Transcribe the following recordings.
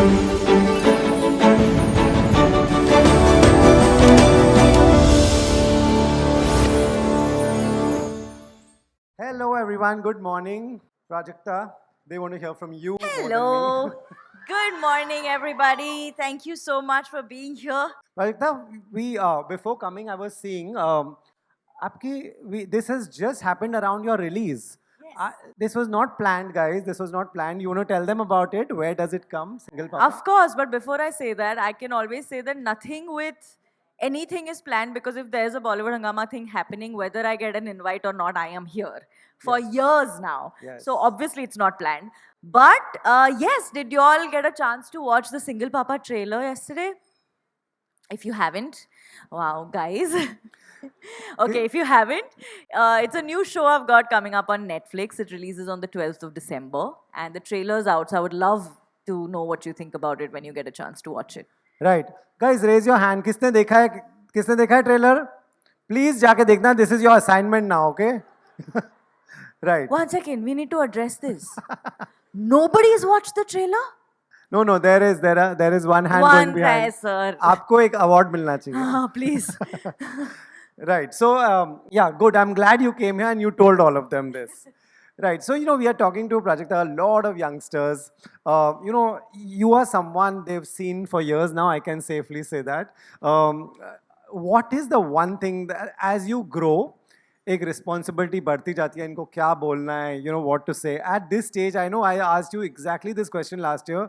Hello, everyone. Good morning. Prajakta, they want to hear from you more than Hello. me. Good morning, everybody. Thank you so much for being here. Prajakta, before coming, I was seeing, this has just happened around your release. Yes. This was not planned, guys. This was not planned. You want to tell them about it? Where does it come? Single Papa? Of course, but before I say that, I can always say that nothing with anything is planned because if there's a Bollywood Hangama thing happening, whether I get an invite or not, I am here for Yes. years now. Yes. So obviously it's not planned. But yes, did you all get a chance to watch the Single Papa trailer yesterday? If you haven't, wow, guys. Okay, if you haven't, it's a new show I've got coming up on Netflix. It releases on the 12th of December, and the trailer's out. So I would love to know what you think about it when you get a chance to watch it. Right. Guys, raise your hand. किसने देखा है trailer? Please जाके देखना. This is your assignment now, okay? Right. One second, we need to address this. Nobody's watched the trailer? No, there is one hand One going behind. है, sir. आपको एक award मिलना चाहिए. Ah, please. Right. So, yeah, good. I'm glad you came here and you told all of them this. Right. So, we are talking to Prajakta, a lot of youngsters. You are someone they've seen for years now, I can safely say that. What is the one thing that, as you grow, एक responsibility बढ़ती जाती है इनको क्या बोलना है, what to say. At this stage, I know I asked you exactly this question last year.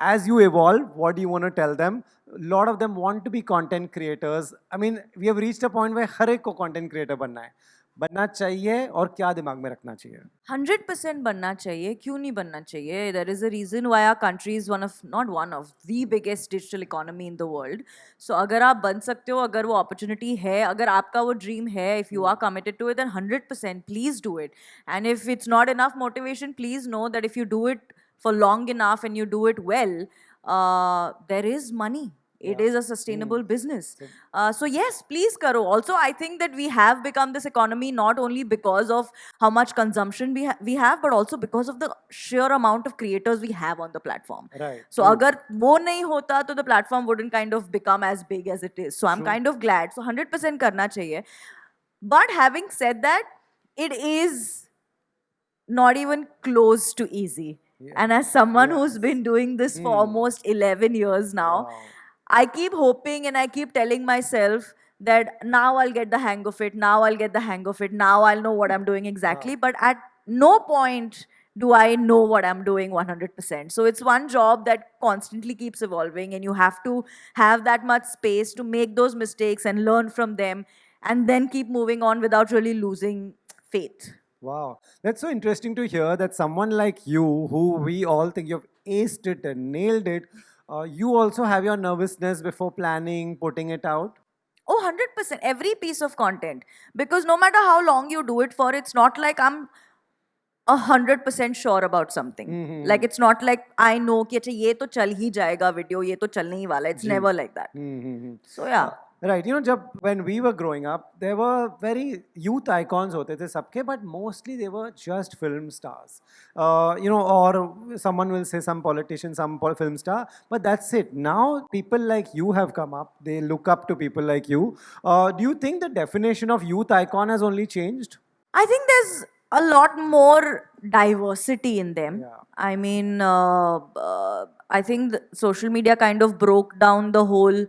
As you evolve, what do you want to tell them? A lot of them want to be content creators. I mean, we have reached a point where हर एक को content creator बनना चाहिए और क्या दिमाग में रखना चाहिए? 100% बनना चाहिए. क्यों नहीं बनना चाहिए? There is a reason why our country is not one of the biggest digital economy in the world. So अगर आप बन सकते हो, अगर वो opportunity है, अगर आपका वो dream है, if you are committed to it, then 100% please do it. And if it's not enough motivation, please know that if you do it for long enough and you do it well, there is money. It is a sustainable business. So yes, please karo. Also, I think that we have become this economy not only because of how much consumption we have, but also because of the sheer amount of creators we have on the platform. Right. So agar wo nahi hota, to the platform wouldn't kind of become as big as it is. So I'm kind of glad. So 100% karna chahiye. But having said that, it is not even close to easy. And as someone who's been doing this for almost 11 years now, I keep hoping and I keep telling myself that now I'll get the hang of it, now I'll get the hang of it, now I'll know what I'm doing exactly. But at no point do I know what I'm doing 100%. So it's one job that constantly keeps evolving, and you have to have that much space to make those mistakes and learn from them, and then keep moving on without really losing faith. Wow, that's so interesting to hear that someone like you, who we all think you've aced it and nailed it, you also have your nervousness before planning, putting it out. Oh, 100%. Every piece of content. Because no matter how long you do it for, it's not like I'm 100% sure about something. Like it's not like I know कि अच्छा ये तो चल ही जाएगा video, ये तो चलने ही वाला. It's never like that. So yeah. Right, when we were growing up, there were very youth icons होते थे सबके, but mostly they were just film stars. Or someone will say some politician, some film star, but that's it. Now people like you have come up. They look up to people like you. Do you think the definition of youth icon has only changed? I think there's a lot more diversity in them. Yeah. I mean, I think social media kind of broke down the whole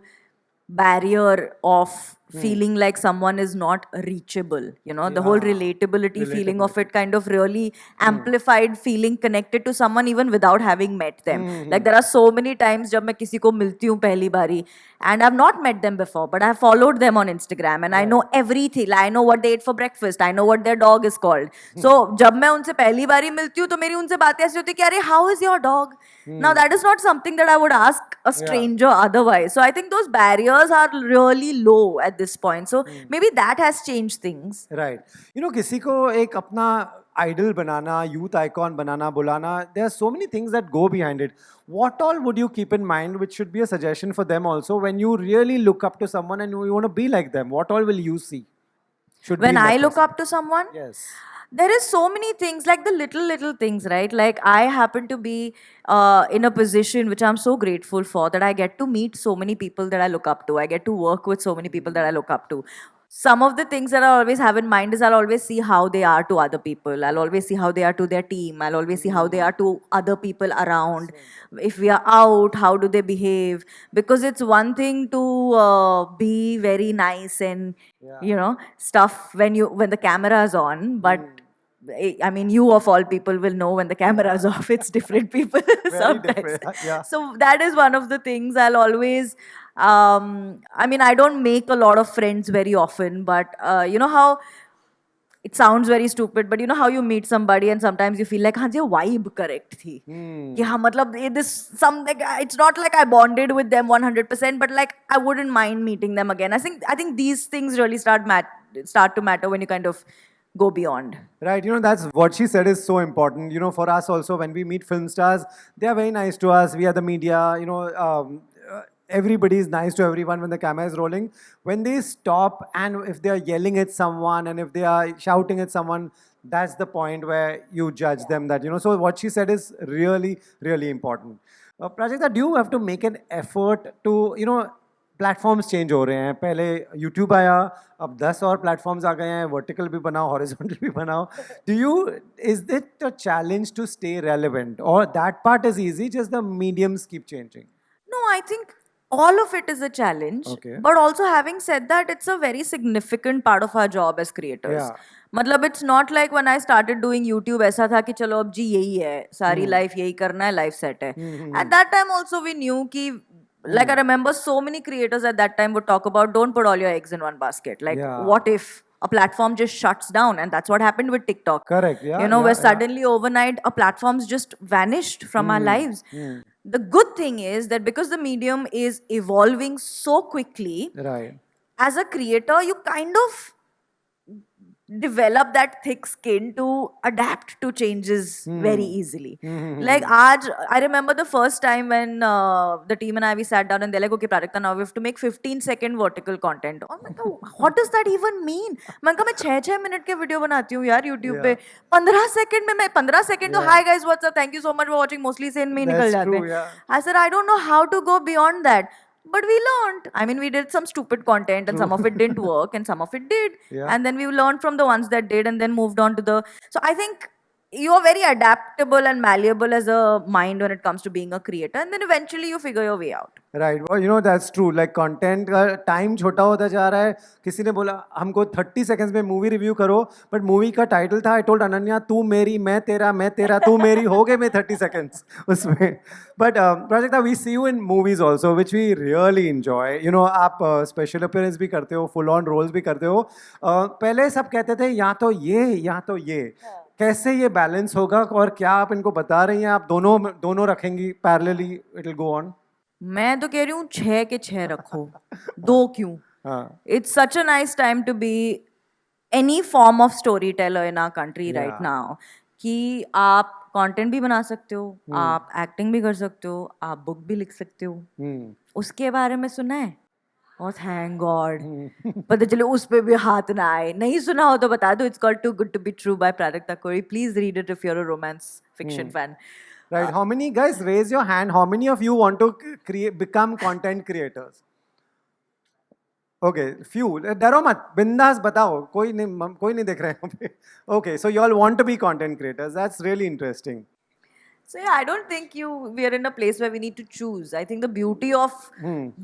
barrier of feeling like someone is not reachable. The whole relatability feeling of it kind of really amplified feeling connected to someone even without having met them. Like there are so many times जब मैं किसी को मिलती हूँ पहली बारी and I've not met them before, but I've followed them on Instagram and I know everything. I know what they ate for breakfast. I know what their dog is called. So जब मैं उनसे पहली बारी मिलती हूँ तो मेरी उनसे बातें ऐसी होती है कि अरे how is your dog? Now that is not something that I would ask a stranger otherwise. So I think those barriers are really low at this point. So maybe that has changed things. Right. किसी को एक अपना idol banana, youth icon banana, bulana, there are so many things that go behind it. What all would you keep in mind, which should be a suggestion for them also, when you really look up to someone and you want to be like them? What all will you see? When I look up to someone, Yes. there is so many things, like the little things, right? Like I happen to be in a position which I'm so grateful for, that I get to meet so many people that I look up to. I get to work with so many people that I look up to. Some of the things that I always have in mind is I'll always see how they are to other people. I'll always see how they are to their team. I'll always see how they are to other people around. If we are out, how do they behave? Because it's one thing to be very nice and stuff when the camera is on, but I mean, you of all people will know when the camera is off, it's different people sometimes. different, yeah. So that is one of the things I'll always. I mean, I don't make a lot of friends very often, but you know how it sounds very stupid, but you know how you meet somebody and sometimes you feel like, हाँ जी vibe correct थी. कि हाँ मतलब this something. It's not like I bonded with them 100%, but like I wouldn't mind meeting them again. I think these things really start to matter when you kind of go beyond. Right, that's what she said is so important. For us also, when we meet film stars, they are very nice to us. We are the media, everybody is nice to everyone when the camera is rolling. When they stop and if they are yelling at someone and if they are shouting at someone, that's the point where you judge them that, so what she said is really, really important. Prajakta, do you have to make an effort to, platforms change हो रहे हैं. पहले YouTube आया, अब 10 और platforms आ गए हैं. Vertical भी बनाओ, हॉरिजॉन्टल भी बनाओ. Is it a challenge to stay relevant, और that part is easy, just the mediums keep changing? No, I think all of it is a challenge. Okay. But also, having said that, it's a very significant part of our job as creators. Yeah. मतलब it's not like when I started doing YouTube ऐसा था कि चलो अब जी यही है, सारी life यही करना है, life set है. At that time also we knew कि like I remember so many creators at that time would talk about, don't put all your eggs in one basket. Like Yeah. what if a platform just shuts down? And that's what happened with TikTok. Correct, yeah, Where yeah. suddenly overnight a platform's just vanished from our lives. The good thing is that because the medium is evolving so quickly, Right. as a creator, you kind of develop that thick skin to adapt to changes very easily. Like I remember the first time when the team and we sat down and they're like, okay Prajakta, now we have to make 15-second vertical content. I'm like, what does that even mean? मैं 6 minute के video बनाती हूँ यार YouTube पे. 15 second में मैं 15 second तो hi guys what's up, thank you so much for watching mostly से इनमें निकल That's जाते true, हैं. yeah. I said I don't know how to go beyond that. But we learned. I mean, we did some stupid content and some of it didn't work and some of it did. Yeah. And then we learned from the ones that did and then moved on to the. So I think you are very adaptable and malleable as a mind when it comes to being a creator. And then eventually you figure your way out. Right. Well, that's true. Like content का time छोटा होता जा रहा है. किसी ने बोला हमको 30 seconds में मूवी रिव्यू करो, बट मूवी का टाइटल था, आई टोल्ड अनन्या तू मेरी मैं तेरा तू मेरी, हो गए मैं 30 seconds उसमें. But Prajakta, we see you in movies also which we really enjoy. आप स्पेशल अपीयरेंस भी करते हो, फुल ऑन रोल्स भी करते हो. पहले सब कहते थे या तो ये. कैसे ये बैलेंस होगा, और क्या आप इनको बता रही हैं आप दोनों रखेंगी parallelly, it will go on? मैं तो कह रही हूँ 6 के 6 रखो. 2 क्यों? It's such a nice time to be any form of storyteller in our country right now. कि आप कंटेंट भी बना सकते हो, आप एक्टिंग भी कर सकते हो, आप बुक भी लिख सकते हो. उसके बारे में सुना है? Oh, thank God. पता चले उस पे भी हाथ ना आए. नहीं सुना हो तो बता दो. It's called Too Good to Be True by Prajakta Kori. Please read it if you're a romance fiction fan. Right. How many guys, raise your hand, how many of you want to become content creators? Okay, few. डरो मत, बिंदास बताओ. कोई नहीं देख रहे हैं. Okay, so you all want to be content creators. That's really interesting. So yeah, I don't think we are in a place where we need to choose. I think the beauty of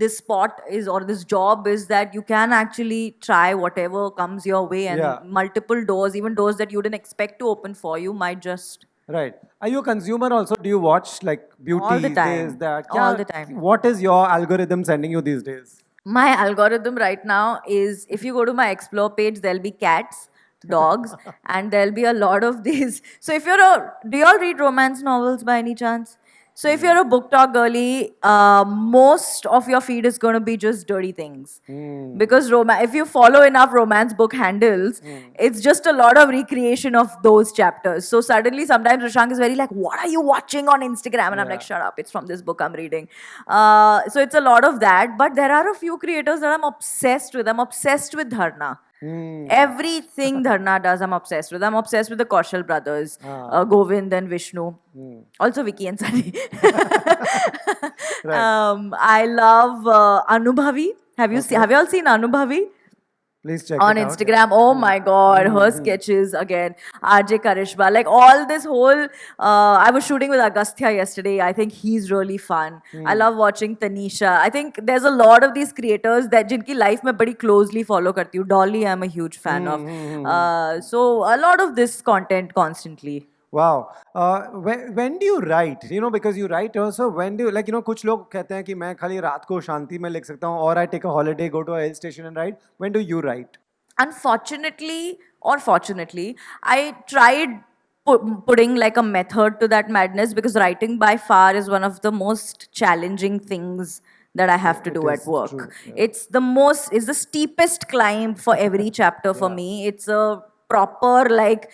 this spot or this job is that you can actually try whatever comes your way, and multiple doors, even doors that you didn't expect to open for you, might just. Right. Are you a consumer also? Do you watch like beauty? All the time. This, that? All the time. What is your algorithm sending you these days? My algorithm right now is, if you go to my explore page, there'll be cats, dogs, and there'll be a lot of these. So if do you all read romance novels by any chance? So if you're a book talk girly, most of your feed is going to be just dirty things. Because if you follow enough romance book handles, it's just a lot of recreation of those chapters. So suddenly sometimes Rishank is very like, what are you watching on Instagram? And I'm like, shut up, it's from this book I'm reading. So it's a lot of that. But there are a few creators that I'm obsessed with. I'm obsessed with Dharna. Everything Dharna does, I'm obsessed with. I'm obsessed with the Kaushal brothers, Govind and Vishnu. Also Vicky and Sunny. I love Anubhavi. Have you all seen Anubhavi? Please check On it out. Instagram. Oh my God, her sketches again. RJ Karishma, like all this whole. I was shooting with Agastya yesterday. I think he's really fun. I love watching Tanisha. I think there's a lot of these creators that जिनकी life में बड़ी closely follow करती हूँ. Dolly, I'm a huge fan of. So a lot of this content constantly. Wow. When do you write? You know, because you write also. When do you, like, you know, कुछ लोग कहते हैं कि मैं खाली रात को शांति में लिख सकता हूँ, or I take a holiday, go to a hill station and write. When do you write? Unfortunately or fortunately, I tried putting like a method to that madness because writing by far is one of the most challenging things that I have to do at work. True, yeah. It's the steepest climb for every chapter for me. It's a proper like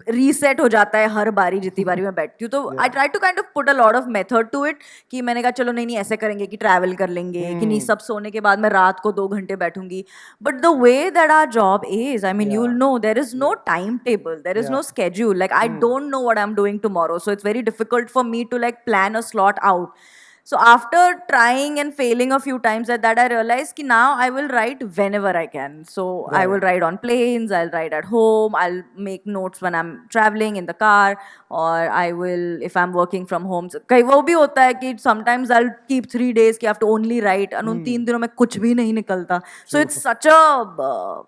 reset हो जाता है हर बारी जितनी बारी मैं बैठती हूँ तो I try to kind of put a lot of method to it कि मैंने कहा चलो नहीं ऐसे करेंगे कि travel कर लेंगे कि नहीं सब सोने के बाद मैं रात को 2 घंटे बैठूंगी but the way that our job is I mean you'll know there is no timetable there is no schedule like I don't know what I'm doing tomorrow so it's very difficult for me to like plan a slot out. So after trying and failing a few times at that, I realized that now I will write whenever I can. So I will write on planes, I'll write at home, I'll make notes when I'm traveling in the car, or I will, if I'm working from home. So कई वो भी होता है कि sometimes I'll keep 3 days कि I have to only write and उन 3 दिनों में कुछ भी नहीं निकलता. So it's such a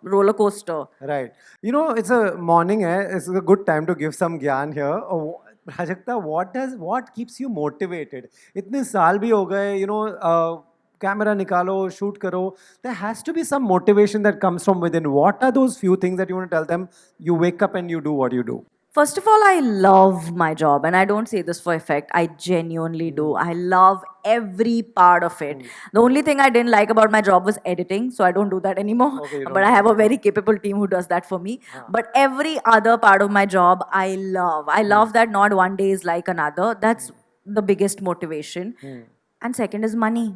roller coaster. Right. You know, it's a morning. It's a good time to give some gyan here. Prajakta, what keeps you motivated? इतने साल भी हो गए, you know, camera निकालो, shoot करो. There has to be some motivation that comes from within. What are those few things that you want to tell them? You wake up and you do what you do. First of all, I love my job, and I don't say this for effect. I genuinely do. I love every part of it. The only thing I didn't like about my job was editing, so I don't do that anymore. Okay, you don't But I have a very capable team who does that for me. But every other part of my job, I love. I love that not one day is like another. That's the biggest motivation. And second is money.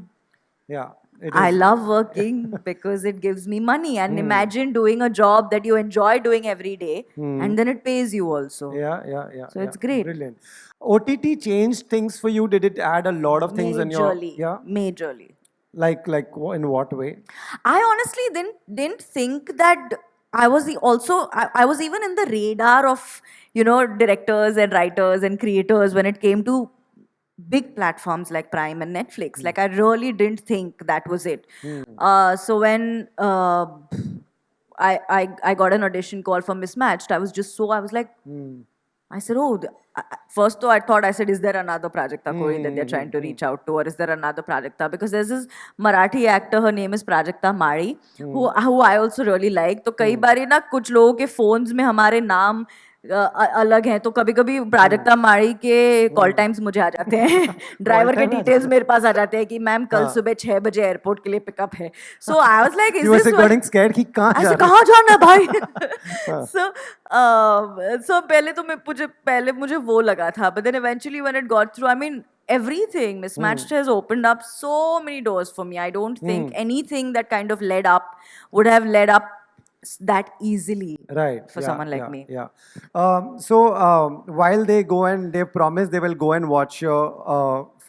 Yeah. I love working because it gives me money. And imagine doing a job that you enjoy doing every day and then it pays you also. Yeah. So it's great. Brilliant. OTT changed things for you. Did it add a lot of things in your... Majorly. Yeah. Majorly. Like in what way? I honestly didn't think that I was I was even in the radar of, you know, directors and writers and creators when it came to big platforms like Prime and Netflix. Like I really didn't think that was it. So when I got an audition call for Mismatched, I was like, I said, first though I said, is there another Prajakta Koi that they're trying to reach out to, or is there another Prajakta? Because there's this Marathi actor, her name is Prajakta Mari, who I also really like. तो कई बारी ना कुछ लोगों के phones में हमारे नाम अलग हैं तो कभी कभी प्राजक्ता माड़ी के कॉल टाइम्स मुझे आ जाते हैं ड्राइवर के डिटेल्स मेरे पास आ जाते हैं कि मैम कल सुबह 6 बजे एयरपोर्ट के लिए पिकअप है so I was like is this getting scared कि कहाँ जाना है भाई सो पहले मुझे वो लगा था but then eventually when it got through I mean everything Mismatched has opened up so many doors for me. I don't think anything that kind of led up would have led up that easily for someone like me. So while they go and they promise they will go and watch your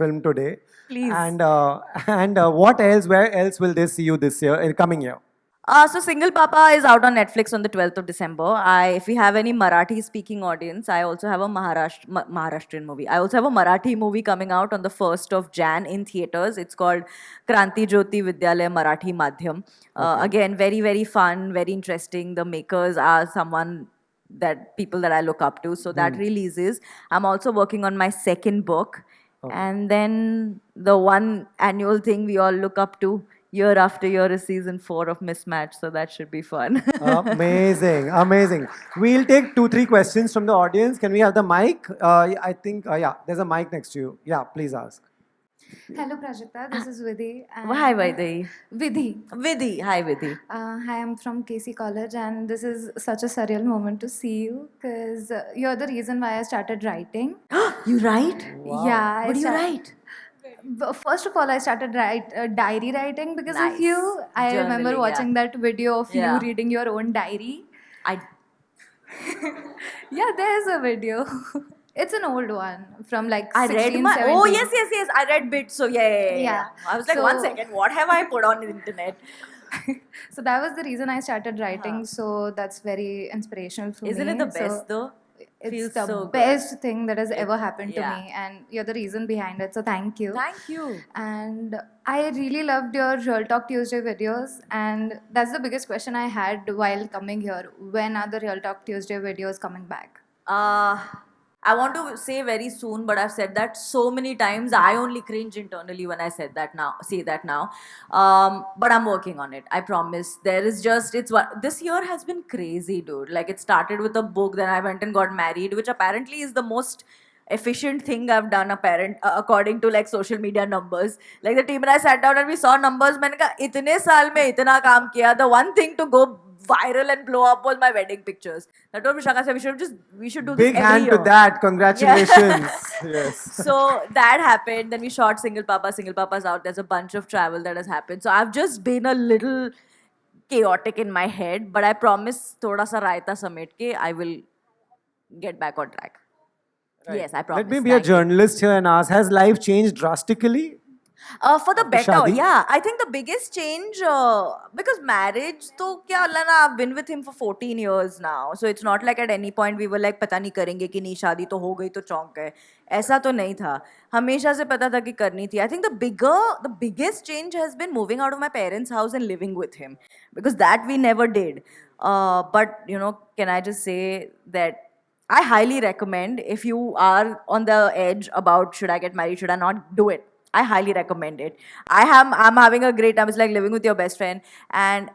film today. Please. And what else? Where else will they see you this year, coming year? So Single Papa is out on Netflix on the 12th of December. If we have any Marathi speaking audience, I also have a Maharashtrian movie. I also have a Marathi movie coming out on the 1st of Jan in theaters. It's called Kranti Jyoti Vidyalaya Marathi Madhyam. Again, very, very fun, very interesting. The makers are people that I look up to. So that releases. I'm also working on my second book. And then the one annual thing we all look up to year after year is season 4 of Mismatched, so that should be fun. Amazing. We'll take 2-3 questions from the audience. Can we have the mic? I think, there's a mic next to you. Yeah, please ask. Hello Prajakta, this is Vidhi. Hi Vidhi. Vidhi. Hi Vidhi. Hi, I'm from KC College and this is such a surreal moment to see you because you're the reason why I started writing. You write? Yeah. What do you write? First of all, I started diary writing because of Nice. you. I remember Journaling, yeah. watching that video of Yeah. you reading your own diary. I Yeah, there's a video. It's an old one from like I 16, read my 17. oh yes. I read bits. So yeah. Yeah. I was like, 1 So- second, what have I put on the internet? So that was the reason I started writing. So that's very inspirational for Isn't me. it the So best though? it's Feels the so good. best thing that has ever happened to yeah. me, and you're the reason behind it. So thank you. Thank you. And I really loved your Real Talk Tuesday videos, and that's the biggest question I had while coming here. When are the Real Talk Tuesday videos coming back? I want to say very soon, but I've said that so many times. I only cringe internally when I said that now. Say that now, but I'm working on it. I promise. There is just this year has been crazy, dude. Like it started with a book, then I went and got married, which apparently is the most efficient thing I've done according to like social media numbers. Like the team and I sat down and we saw numbers. मैंने कहा इतने साल में इतना काम किया. The one thing to go viral and blow up was my wedding pictures. That was Vishaka said we should do Big this every hand year. to that. Congratulations. Yes. So that happened. Then we shot Single Papa. Single Papa's out. There's a bunch of travel that has happened. So I've just been a little chaotic in my head, but I promise thoda sa raita samet ke I will get back on track. Yes, I promise. Let me be a Thank you. journalist here and ask, has life changed drastically? For the better, Shadi? yeah. I think the biggest change, because marriage, तो क्या Allah ना, I've been with him for 14 years now. So it's not like at any point we were like, पता नहीं करेंगे कि नहीं, शादी तो हो गई तो चौंक गए. ऐसा तो नहीं था. हमेशा से पता था कि करनी थी. I think the biggest change has been moving out of my parents' house and living with him. Because that we never did. But, you know, can I just say that I highly recommend, if you are on the edge about should I get married, should I not, do it. I highly recommend it. I'm having a great time. It's like living with your best friend. And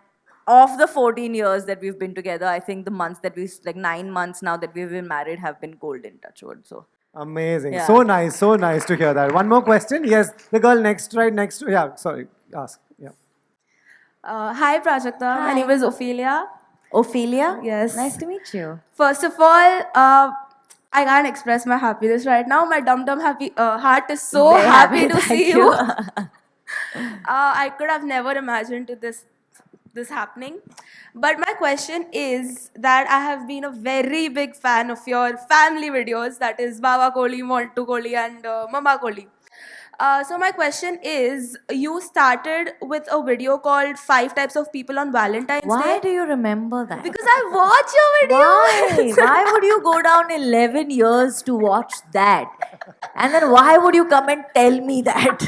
of the 14 years that we've been together, I think the months that like 9 months now that we've been married have been golden, touchwood. So Amazing. Yeah. So nice to hear that. One more question. Yes, the girl right next to, yeah, sorry, ask. Yeah. Hi, Prajakta. My name is Ophelia. Ophelia? Yes. Nice to meet you. First of all, I can't express my happiness right now. My dum-dum heart is so Very happy to thank see you. I could have never imagined this happening. But my question is that I have been a very big fan of your family videos, that is Baba Kohli, Montu Kohli and Mama Kohli. So my question is, you started with a video called 5 Types of People on Valentine's Why Day. do you remember that? Because I watch your Why? videos. Why would you go down 11 years to watch that? And then why would you come and tell me that?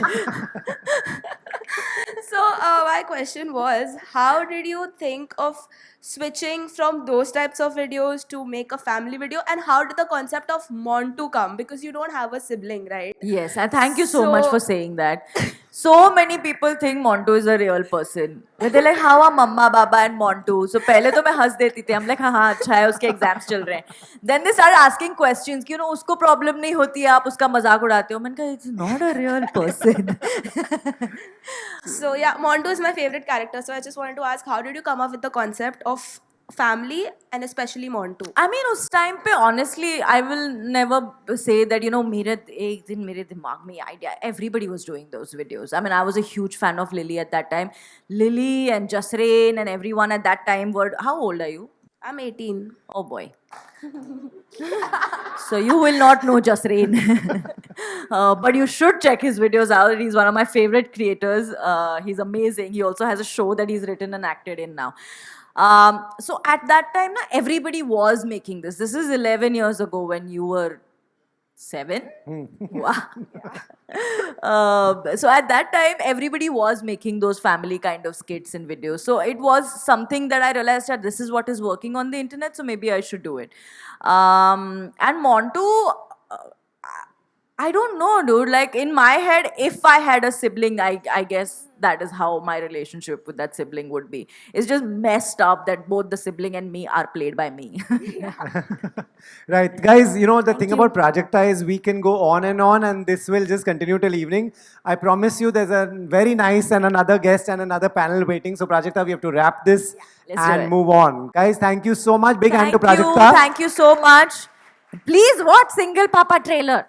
So my question was, how did you think of switching from those types of videos to make a family video, and how did the concept of Montu come? Because you don't have a sibling, right? Yes, and thank you so much So- for saying that. So many people think Montu is a real person. They're like, how are Mama, Baba and Montu? So पहले तो मैं हंस देती थी. I'm like, हाँ अच्छा है, उसके exams चल रहे हैं. Then they started asking questions कि you know उसको problem नहीं होती है, आप उसका मजाक उड़ाते हो. मैंने कहा, it's not a real person. So yeah, Montu is my favorite character. So I just wanted to ask, how did you come up with the concept of family and especially Montu? I mean, उस time पे honestly, I will never say that you know एक दिन मेरे दिमाग में idea. Everybody was doing those videos. I mean, I was a huge fan of Lily at that time. Lily and Jasreen and everyone at that time were. How old are you? I'm 18. Oh boy. So you will not know Jasreen. But you should check his videos out. He's one of my favorite creators. He's amazing. He also has a show that he's written and acted in now. So at that time, everybody was making this. This is 11 years ago when you were 7. Wow. So at that time, everybody was making those family kind of skits and videos. So it was something that I realized that this is what is working on the internet, so maybe I should do it. And Montu, I don't know, dude. Like in my head, if I had a sibling, I guess that is how my relationship with that sibling would be. It's just messed up that both the sibling and me are played by me. Right. Guys, you know, the thing about Prajakta is we can go on, and this will just continue till evening. I promise you there's a very nice and another guest and another panel waiting. So Prajakta, we have to wrap this let's do and it. move on. Guys, thank you so much. Big hand to Thank you. Prajakta. Thank you so much. Please watch Single Papa trailer.